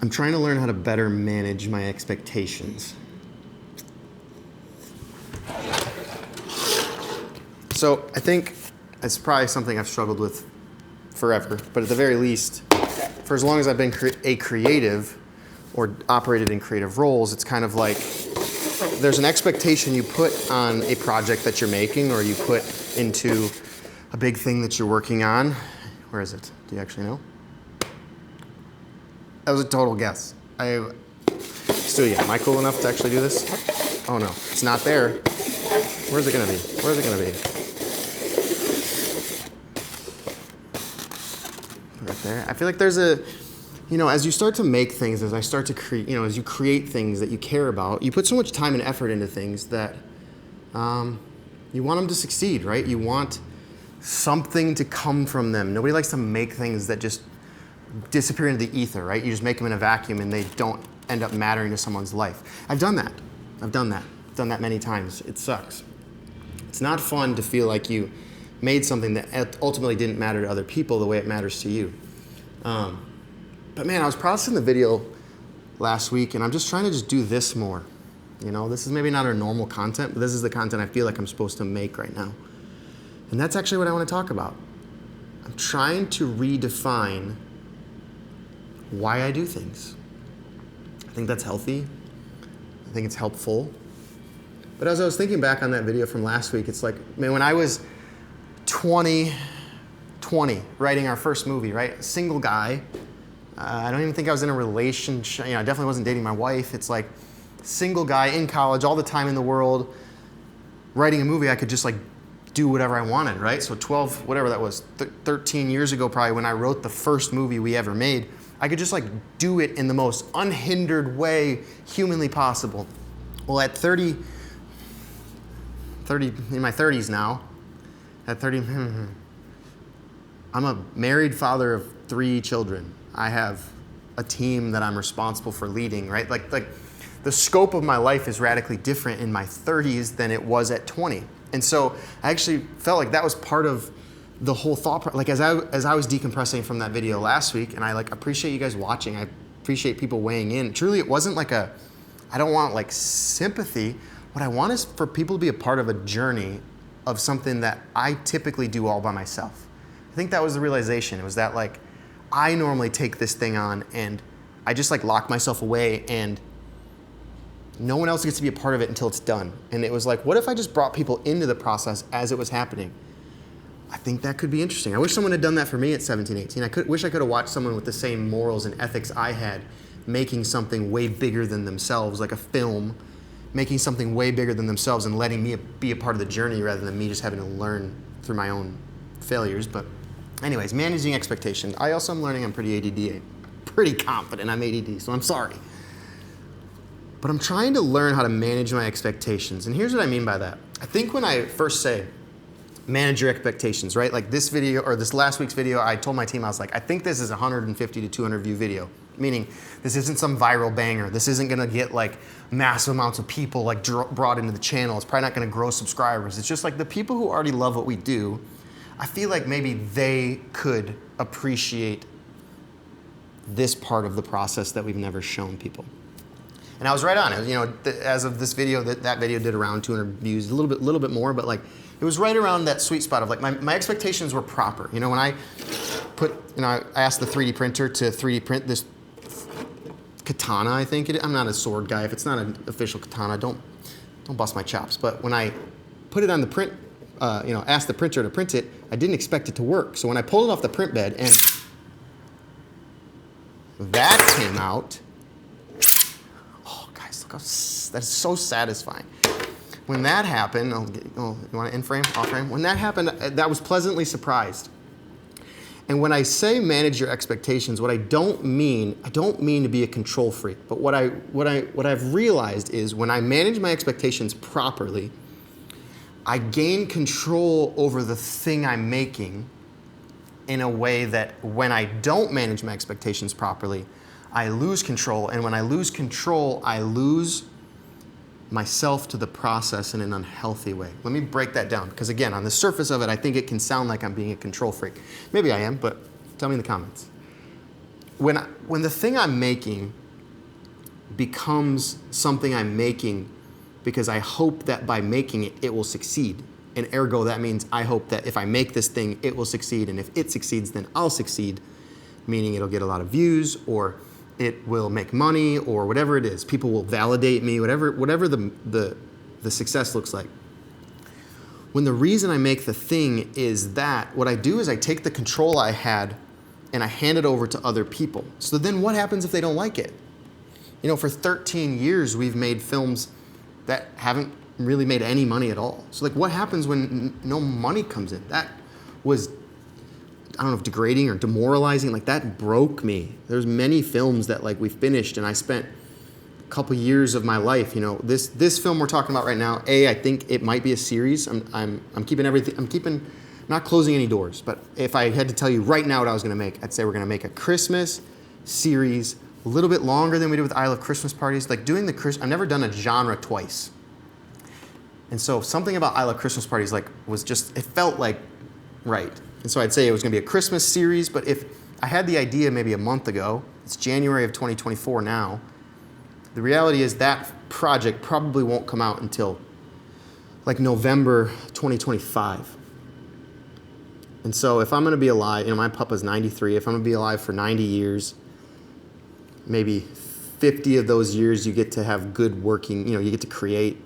I'm trying to learn how to better manage my expectations. So I think it's probably something I've struggled with forever, but at the very least, for as long as I've been a creative or operated in creative roles, it's kind of like there's an expectation you put on a project that you're making or you put into a big thing that you're working on. Where is it? Do you actually know? That was a total guess. Still, yeah, am I cool enough to actually do this? Oh no, it's not there. Where's it gonna be? Where's it gonna be? Right there. I feel like there's a, as you start to make things, as I start to create, as you create things that you care about, you put so much time and effort into things that you want them to succeed, right? You want something to come from them. Nobody likes to make things that just disappear into the ether, right? You just make them in a vacuum and they don't end up mattering to someone's life. I've done that. I've done that many times. It sucks. It's not fun to feel like you made something that ultimately didn't matter to other people the way it matters to you. But man, I was processing the video last week and I'm just trying to just do this more. This is maybe not our normal content, but this is the content I feel like I'm supposed to make right now. And that's actually what I want to talk about. I'm trying to redefine why I do things. I think that's healthy. I think it's helpful. But as I was thinking back on that video from last week, it's like, man, when I was 20, writing our first movie, right? Single guy. I don't even think I was in a relationship. I definitely wasn't dating my wife. It's like single guy in college, all the time in the world, writing a movie. I could just do whatever I wanted, right? So 12, whatever that was, 13 years ago probably when I wrote the first movie we ever made, I could just do it in the most unhindered way humanly possible. Well, at 30, in my 30s now, at 30, I'm a married father of 3 children. I have a team that I'm responsible for leading, right? Like the scope of my life is radically different in my 30s than it was at 20. And so I actually felt like that was part of the whole thought, as I was decompressing from that video last week, and I appreciate you guys watching. I appreciate people weighing in. Truly, it wasn't I don't want sympathy. What I want is for people to be a part of a journey of something that I typically do all by myself. I think that was the realization. It was that I normally take this thing on and I just lock myself away and no one else gets to be a part of it until it's done. And it was what if I just brought people into the process as it was happening? I think that could be interesting. I wish someone had done that for me at 17, 18. Wish I could have watched someone with the same morals and ethics I had making something way bigger than themselves, like a film, making something way bigger than themselves and letting me be a part of the journey rather than me just having to learn through my own failures. But anyways, managing expectations. I also am learning I'm pretty ADD, pretty confident I'm ADD, so I'm sorry. But I'm trying to learn how to manage my expectations. And here's what I mean by that. I think when I first say manage your expectations, right? This video or this last week's video, I told my team, I was I think this is a 150 to 200 view video. Meaning this isn't some viral banger. This isn't gonna get massive amounts of people brought into the channel. It's probably not gonna grow subscribers. It's just the people who already love what we do, I feel maybe they could appreciate this part of the process that we've never shown people. And I was right on it. As of this video, that video did around 200 views, a little bit more, but it was right around that sweet spot of my expectations were proper. When I I asked the 3D printer to 3D print this katana, I think I'm not a sword guy. If it's not an official katana, don't bust my chops. But when I put it on the print, asked the printer to print it, I didn't expect it to work. So when I pulled it off the print bed and that came out, that is so satisfying. When that happened, you want to in frame, off frame? When that happened, that was pleasantly surprised. And when I say manage your expectations, what I don't mean to be a control freak. But what I've realized is when I manage my expectations properly, I gain control over the thing I'm making in a way that when I don't manage my expectations properly, I lose control. And when I lose control, I lose myself to the process in an unhealthy way. Let me break that down. Because again, on the surface of it, I think it can sound like I'm being a control freak. Maybe I am, but tell me in the comments. when the thing I'm making becomes something I'm making because I hope that by making it, it will succeed. And ergo, that means I hope that if I make this thing, it will succeed. And if it succeeds, then I'll succeed, meaning it'll get a lot of views, or it will make money, or whatever it is. People will validate me, whatever the success looks like. When the reason I make the thing is that, what I do is I take the control I had and I hand it over to other people. So then what happens if they don't like it? You know, for 13 years, we've made films that haven't really made any money at all. So like, what happens when no money comes in? That was, I don't know if degrading or demoralizing, like that broke me. There's many films that like we finished and I spent a couple years of my life, you know, this film we're talking about right now, I think it might be a series. I'm keeping everything, not closing any doors, but if I had to tell you right now what I was gonna make, I'd say we're gonna make a Christmas series, a little bit longer than we did with I Love Christmas Parties. Like doing I've never done a genre twice. And so something about I Love Christmas Parties like was just, it felt like right. And so I'd say it was gonna be a Christmas series, but if I had the idea maybe a month ago, it's January of 2024 now, the reality is that project probably won't come out until like November 2025. And so if I'm gonna be alive, you know, my papa's 93, if I'm gonna be alive for 90 years, maybe 50 of those years you get to have good working, you know, you get to create.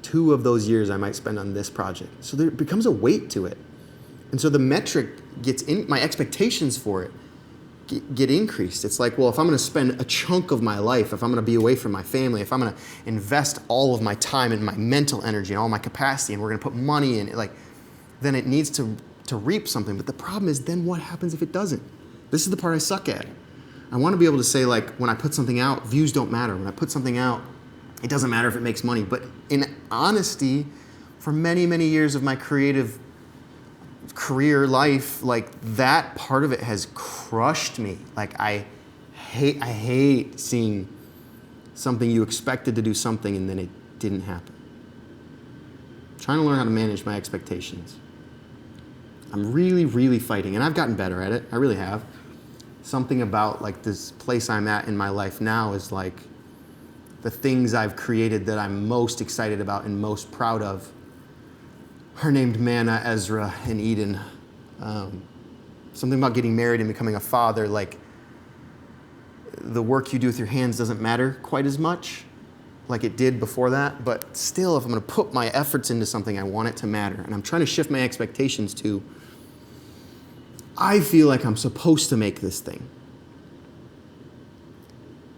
2 of those years I might spend on this project. So there becomes a weight to it. And so the metric gets in, my expectations for it get increased. It's like, well, if I'm gonna spend a chunk of my life, if I'm gonna be away from my family, if I'm gonna invest all of my time and my mental energy and all my capacity, and we're gonna put money in it, like, then it needs to reap something. But the problem is, then what happens if it doesn't? This is the part I suck at. I wanna be able to say, like, when I put something out, views don't matter. When I put something out, it doesn't matter if it makes money. But in honesty, for many, many years of my creative career life, like that part of it has crushed me. Like I hate seeing something you expected to do something and then it didn't happen. I'm trying to learn how to manage my expectations. I'm really, really fighting, and I've gotten better at it. I really have. Something about like this place I'm at in my life now is like, the things I've created that I'm most excited about and most proud of are named Manna, Ezra, and Eden. Something about getting married and becoming a father, like the work you do with your hands doesn't matter quite as much like it did before that, but still, if I'm gonna put my efforts into something, I want it to matter. And I'm trying to shift my expectations to, I feel like I'm supposed to make this thing.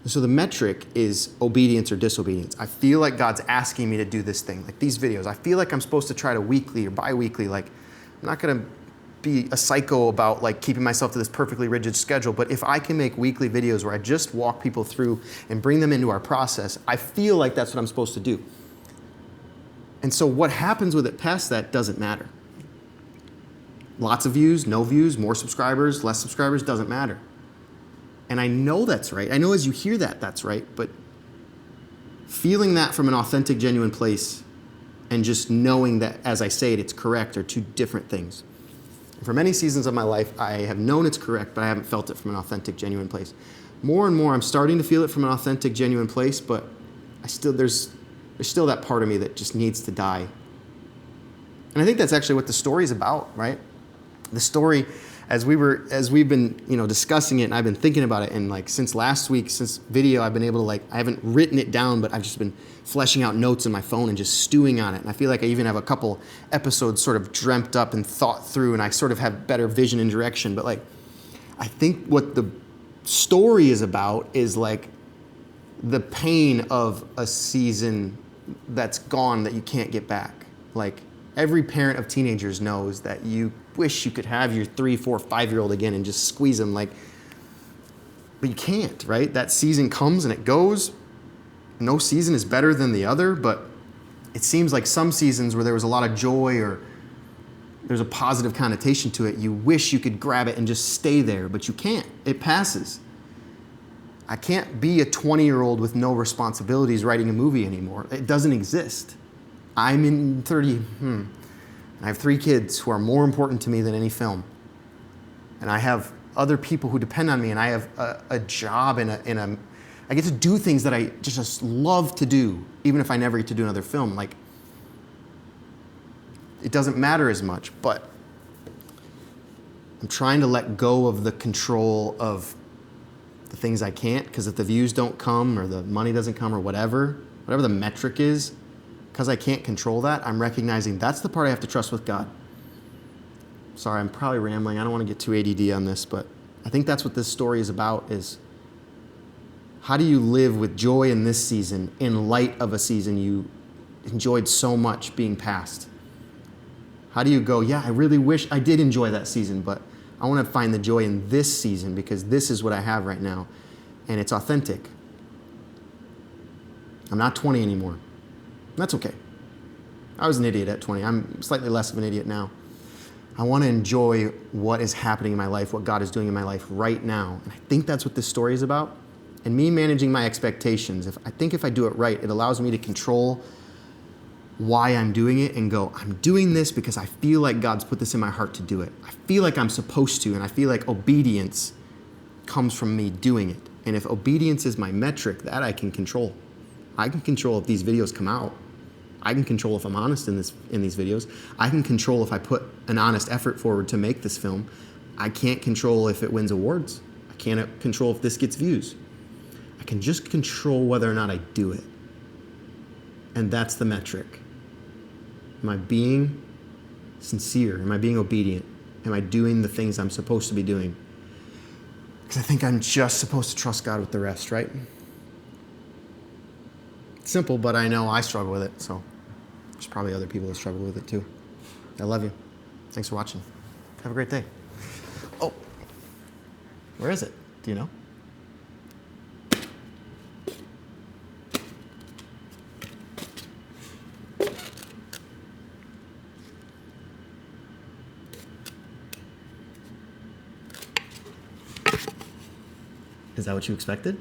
So the metric is obedience or disobedience. I feel like God's asking me to do this thing, like these videos. I feel like I'm supposed to try to weekly or bi-weekly. Like, I'm not gonna be a psycho about like keeping myself to this perfectly rigid schedule, but if I can make weekly videos where I just walk people through and bring them into our process, I feel like that's what I'm supposed to do. And so what happens with it past that doesn't matter. Lots of views, no views, more subscribers, less subscribers, doesn't matter. And I know that's right. I know as you hear that, that's right. But feeling that from an authentic, genuine place and just knowing that as I say it, it's correct are two different things. For many seasons of my life, I have known it's correct, but I haven't felt it from an authentic, genuine place. More and more, I'm starting to feel it from an authentic, genuine place, but there's still that part of me that just needs to die. And I think that's actually what the story is about, right? The story, as we've been, you know, discussing it, and I've been thinking about it, and like since last week, since video, I've been able to like, I haven't written it down, but I've just been fleshing out notes in my phone and just stewing on it. And I feel like I even have a couple episodes sort of dreamt up and thought through, and I sort of have better vision and direction. But like, I think what the story is about is like the pain of a season that's gone that you can't get back. Like, every parent of teenagers knows that you wish you could have your 3, 4, 5-year-old again and just squeeze them, like, but you can't, right? That season comes and it goes. No season is better than the other, but it seems like some seasons where there was a lot of joy or there's a positive connotation to it, you wish you could grab it and just stay there, but you can't. It passes. I can't be a 20-year-old with no responsibilities writing a movie anymore. It doesn't exist. I'm in 30, I have 3 kids who are more important to me than any film. And I have other people who depend on me, and I have a job I get to do things that I just love to do, even if I never get to do another film. Like, it doesn't matter as much, but I'm trying to let go of the control of the things I can't, because if the views don't come or the money doesn't come or whatever the metric is, because I can't control that, I'm recognizing that's the part I have to trust with God. Sorry, I'm probably rambling. I don't want to get too ADD on this, but I think that's what this story is about, is how do you live with joy in this season in light of a season you enjoyed so much being past? How do you go, yeah, I really wish I did enjoy that season, but I want to find the joy in this season because this is what I have right now, and it's authentic. I'm not 20 anymore. That's okay. I was an idiot at 20. I'm slightly less of an idiot now. I want to enjoy what is happening in my life, what God is doing in my life right now. And I think that's what this story is about. And me managing my expectations. I think if I do it right, it allows me to control why I'm doing it and go, I'm doing this because I feel like God's put this in my heart to do it. I feel like I'm supposed to, and I feel like obedience comes from me doing it. And if obedience is my metric, that I can control. I can control if these videos come out. I can control if I'm honest in these videos. I can control if I put an honest effort forward to make this film. I can't control if it wins awards. I can't control if this gets views. I can just control whether or not I do it. And that's the metric. Am I being sincere? Am I being obedient? Am I doing the things I'm supposed to be doing? Because I think I'm just supposed to trust God with the rest, right? It's simple, but I know I struggle with it, so there's probably other people that struggle with it too. I love you. Thanks for watching. Have a great day. Oh, where is it? Do you know? Is that what you expected?